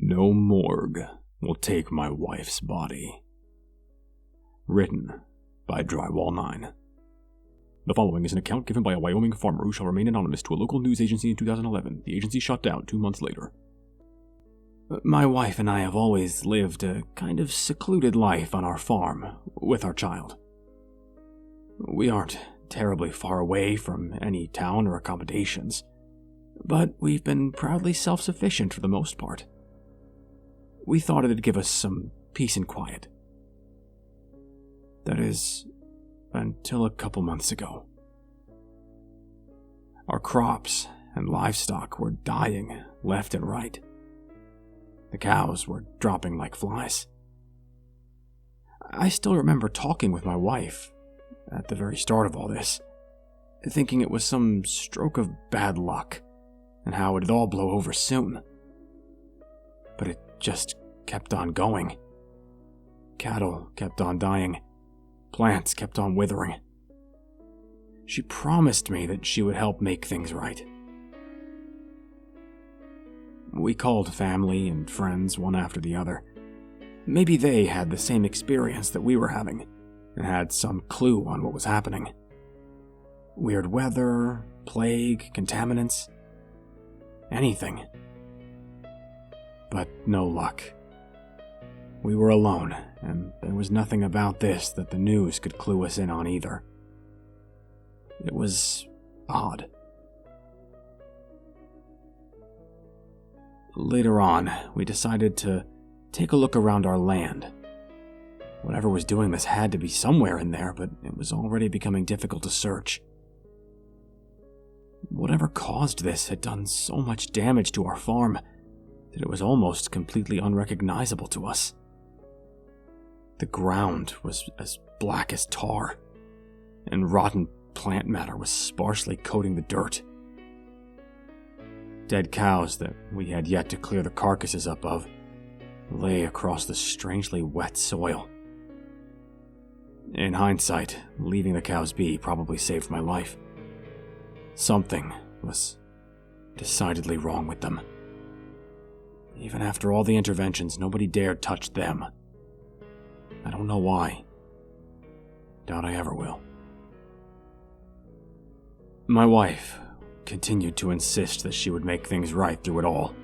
No morgue will take my wife's body. Written by Drywall9. The following is an account given by a Wyoming farmer who shall remain anonymous to a local news agency in 2011. The agency shut down 2 months later. My wife and I have always lived a kind of secluded life on our farm with our child. We aren't terribly far away from any town or accommodations, but we've been proudly self-sufficient for the most part. We thought it'd give us some peace and quiet. That is, until a couple months ago. Our crops and livestock were dying left and right. The cows were dropping like flies. I still remember talking with my wife at the very start of all this, thinking it was some stroke of bad luck and how it'd all blow over soon. But it just kept on going. Cattle kept on dying. Plants kept on withering. She promised me that she would help make things right. We called family and friends one after the other. Maybe they had the same experience that we were having and had some clue on what was happening. Weird weather, plague, contaminants, anything. But no luck. We were alone, and there was nothing about this that the news could clue us in on either. It was odd. Later on, we decided to take a look around our land. Whatever was doing this had to be somewhere in there, but it was already becoming difficult to search. Whatever caused this had done so much damage to our farm that it was almost completely unrecognizable to us. The ground was as black as tar, and rotten plant matter was sparsely coating the dirt. Dead cows that we had yet to clear the carcasses up of lay across the strangely wet soil. In hindsight, leaving the cows be probably saved my life. Something was decidedly wrong with them. Even after all the interventions, nobody dared touch them. I don't know why. Doubt I ever will. My wife continued to insist that she would make things right through it all.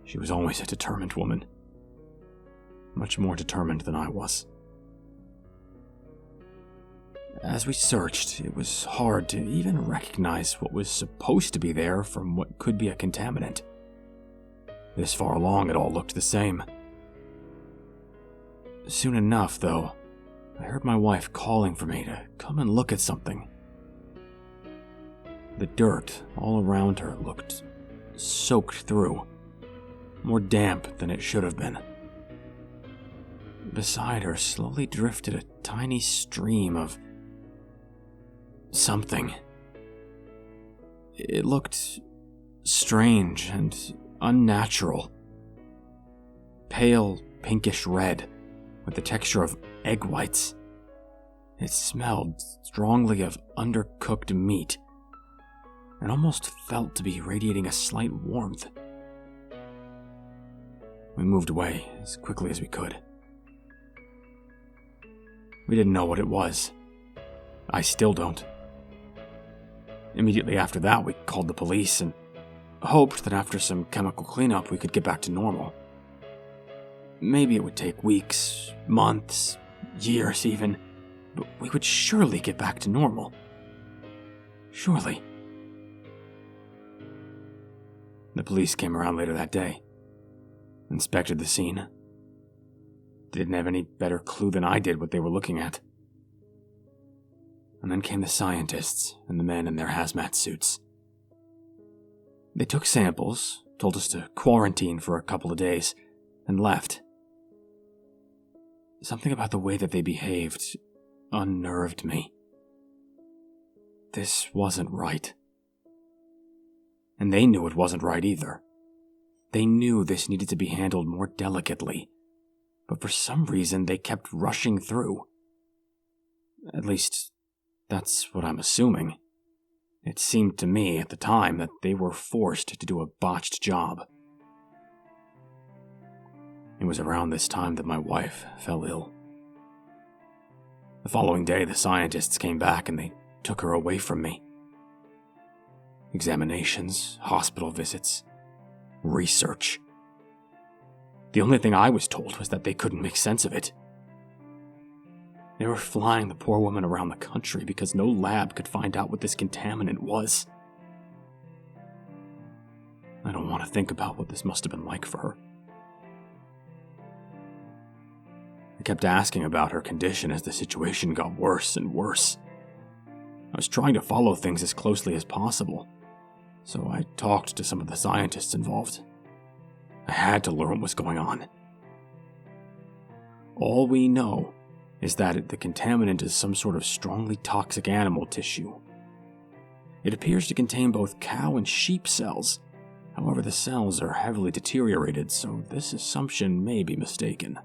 She was always a determined woman. Much more determined than I was. As we searched, it was hard to even recognize what was supposed to be there from what could be a contaminant. This far along, it all looked the same. Soon enough, though, I heard my wife calling for me to come and look at something. The dirt all around her looked soaked through, more damp than it should have been. Beside her slowly drifted a tiny stream of something. It looked strange and unnatural. Pale pinkish red, with the texture of egg whites. It smelled strongly of undercooked meat, and almost felt to be radiating a slight warmth. We moved away as quickly as we could. We didn't know what it was. I still don't. Immediately after that, we called the police and hoped that after some chemical cleanup we could get back to normal. Maybe it would take weeks, months, years even, but we would surely get back to normal. Surely. The police came around later that day, inspected the scene. They didn't have any better clue than I did what they were looking at. And then came the scientists and the men in their hazmat suits. They took samples, told us to quarantine for a couple of days, and left. Something about the way that they behaved unnerved me. This wasn't right. And they knew it wasn't right either. They knew this needed to be handled more delicately, but for some reason they kept rushing through. At least, that's what I'm assuming. It seemed to me at the time that they were forced to do a botched job. It was around this time that my wife fell ill. The following day, the scientists came back and they took her away from me. Examinations, hospital visits, research. The only thing I was told was that they couldn't make sense of it. They were flying the poor woman around the country because no lab could find out what this contaminant was. I don't want to think about what this must have been like for her. I kept asking about her condition as the situation got worse and worse. I was trying to follow things as closely as possible, so I talked to some of the scientists involved. I had to learn what was going on. All we know is that the contaminant is some sort of strongly toxic animal tissue. It appears to contain both cow and sheep cells. However, the cells are heavily deteriorated, so this assumption may be mistaken.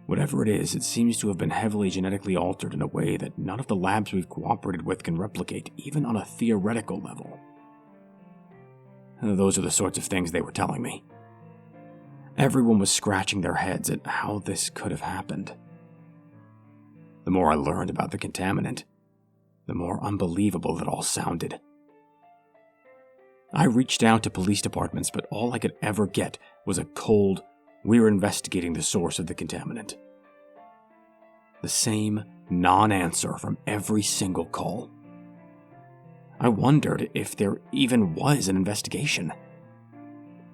Whatever it is, it seems to have been heavily genetically altered in a way that none of the labs we've cooperated with can replicate, even on a theoretical level. Those are the sorts of things they were telling me. Everyone was scratching their heads at how this could have happened. The more I learned about the contaminant, the more unbelievable it all sounded. I reached out to police departments, but all I could ever get was a cold, "We're investigating the source of the contaminant." The same non-answer from every single call. I wondered if there even was an investigation.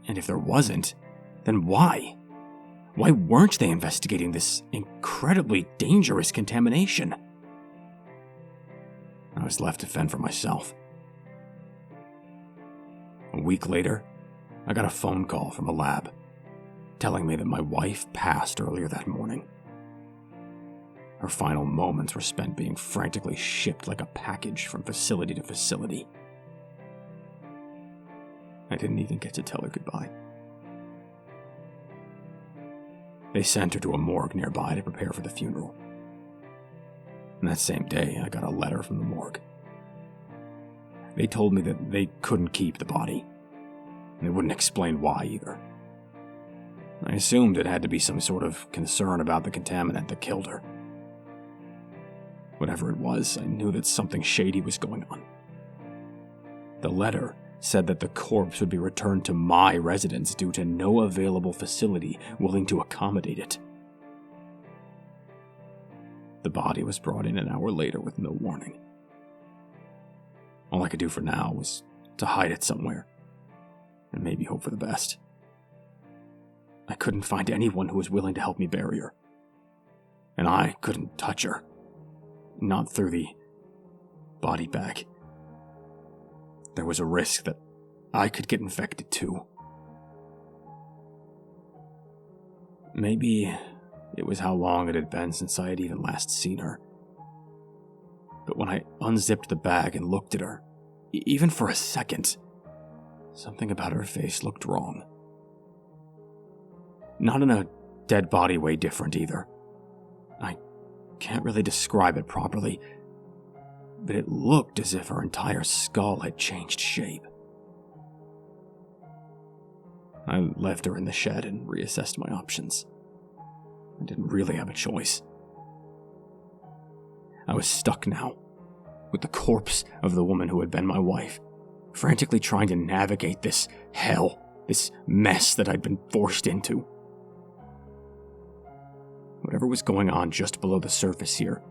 And if there wasn't, then why? Why weren't they investigating this incredibly dangerous contamination? I was left to fend for myself. A week later, I got a phone call from a lab telling me that my wife passed earlier that morning. Her final moments were spent being frantically shipped like a package from facility to facility. I didn't even get to tell her goodbye. They sent her to a morgue nearby to prepare for the funeral. And that same day, I got a letter from the morgue. They told me that they couldn't keep the body, and they wouldn't explain why either. I assumed it had to be some sort of concern about the contaminant that killed her. Whatever it was, I knew that something shady was going on. The letter said that the corpse would be returned to my residence due to no available facility willing to accommodate it. The body was brought in an hour later with no warning. All I could do for now was to hide it somewhere, and maybe hope for the best. I couldn't find anyone who was willing to help me bury her. And I couldn't touch her. Not through the body bag. There was a risk that I could get infected too. Maybe it was how long it had been since I had even last seen her. But when I unzipped the bag and looked at her, even for a second, something about her face looked wrong. Not in a dead body way different either. I can't really describe it properly, but it looked as if her entire skull had changed shape. I left her in the shed and reassessed my options. I didn't really have a choice. I was stuck now, with the corpse of the woman who had been my wife, frantically trying to navigate this hell, this mess that I'd been forced into. Whatever was going on just below the surface here,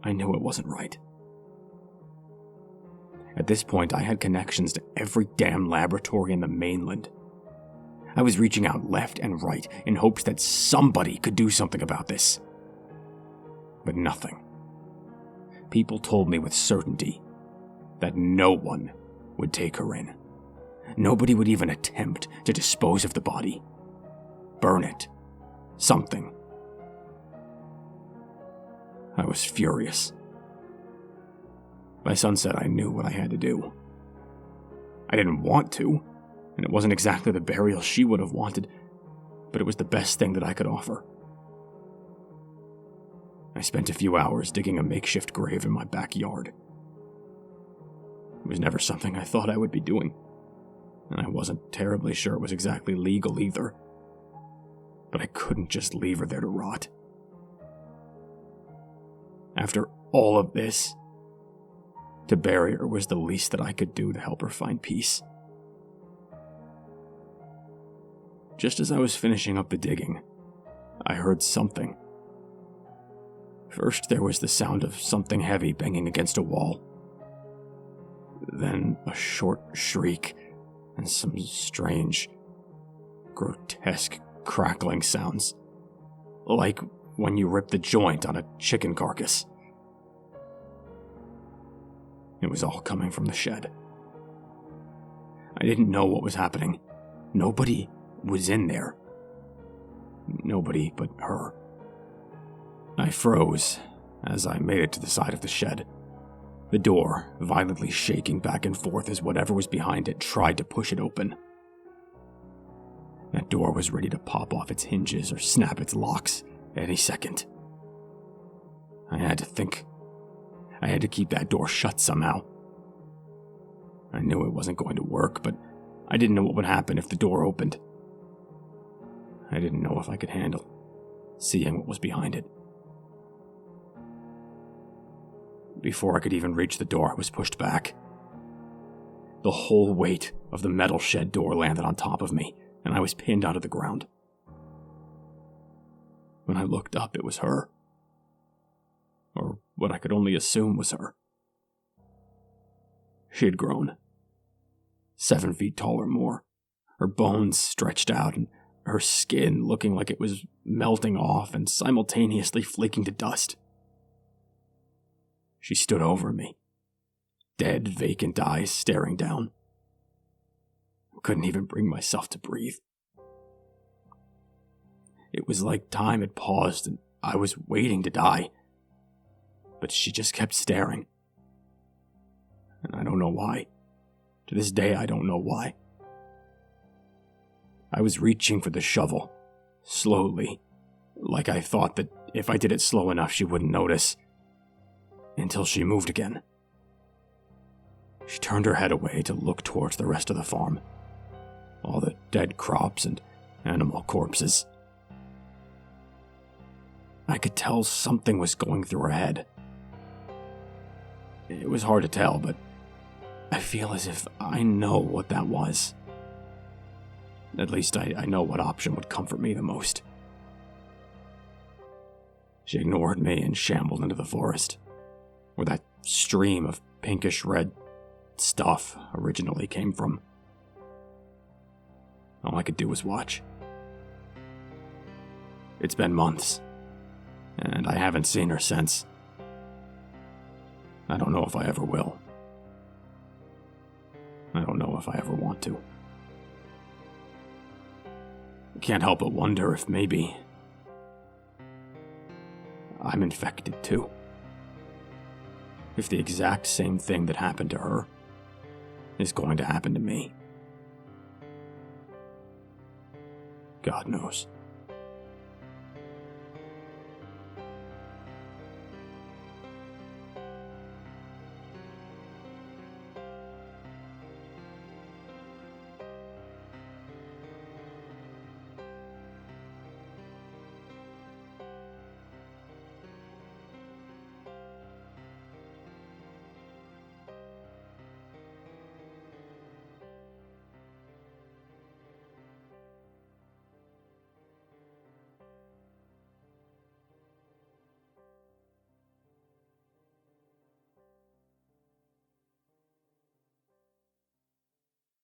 I knew it wasn't right. At this point, I had connections to every damn laboratory in the mainland. I was reaching out left and right in hopes that somebody could do something about this. But nothing. People told me with certainty that no one would take her in. Nobody would even attempt to dispose of the body. Burn it. Something. I was furious. By sunset, I knew what I had to do. I didn't want to, and it wasn't exactly the burial she would have wanted, but it was the best thing that I could offer. I spent a few hours digging a makeshift grave in my backyard. It was never something I thought I would be doing, and I wasn't terribly sure it was exactly legal either, but I couldn't just leave her there to rot. After all of this, to bury her was the least that I could do to help her find peace. Just as I was finishing up the digging, I heard something. First, there was the sound of something heavy banging against a wall. Then a short shriek and some strange, grotesque crackling sounds, like when you rip the joint on a chicken carcass. It was all coming from the shed. I didn't know what was happening. Nobody was in there. Nobody but her. I froze as I made it to the side of the shed, the door violently shaking back and forth as whatever was behind it tried to push it open. That door was ready to pop off its hinges or snap its locks at any second. I had to think. I had to keep that door shut somehow. I knew it wasn't going to work, but I didn't know what would happen if the door opened. I didn't know if I could handle seeing what was behind it. Before I could even reach the door, I was pushed back. The whole weight of the metal shed door landed on top of me, and I was pinned onto the ground. When I looked up, it was her. Or what I could only assume was her. She had grown. 7 feet tall or more, her bones stretched out and her skin looking like it was melting off and simultaneously flaking to dust. She stood over me, dead, vacant eyes staring down. I couldn't even bring myself to breathe. It was like time had paused and I was waiting to die. But she just kept staring. And I don't know why. To this day, I don't know why. I was reaching for the shovel, slowly, like I thought that if I did it slow enough she wouldn't notice, until she moved again. She turned her head away to look towards the rest of the farm, all the dead crops and animal corpses. I could tell something was going through her head. It was hard to tell, but I feel as if I know what that was. At least I know what option would comfort me the most. She ignored me and shambled into the forest, where that stream of pinkish red stuff originally came from. All I could do was watch. It's been months, and I haven't seen her since. I don't know if I ever will. I don't know if I ever want to. I can't help but wonder if maybe I'm infected too. If the exact same thing that happened to her is going to happen to me. God knows.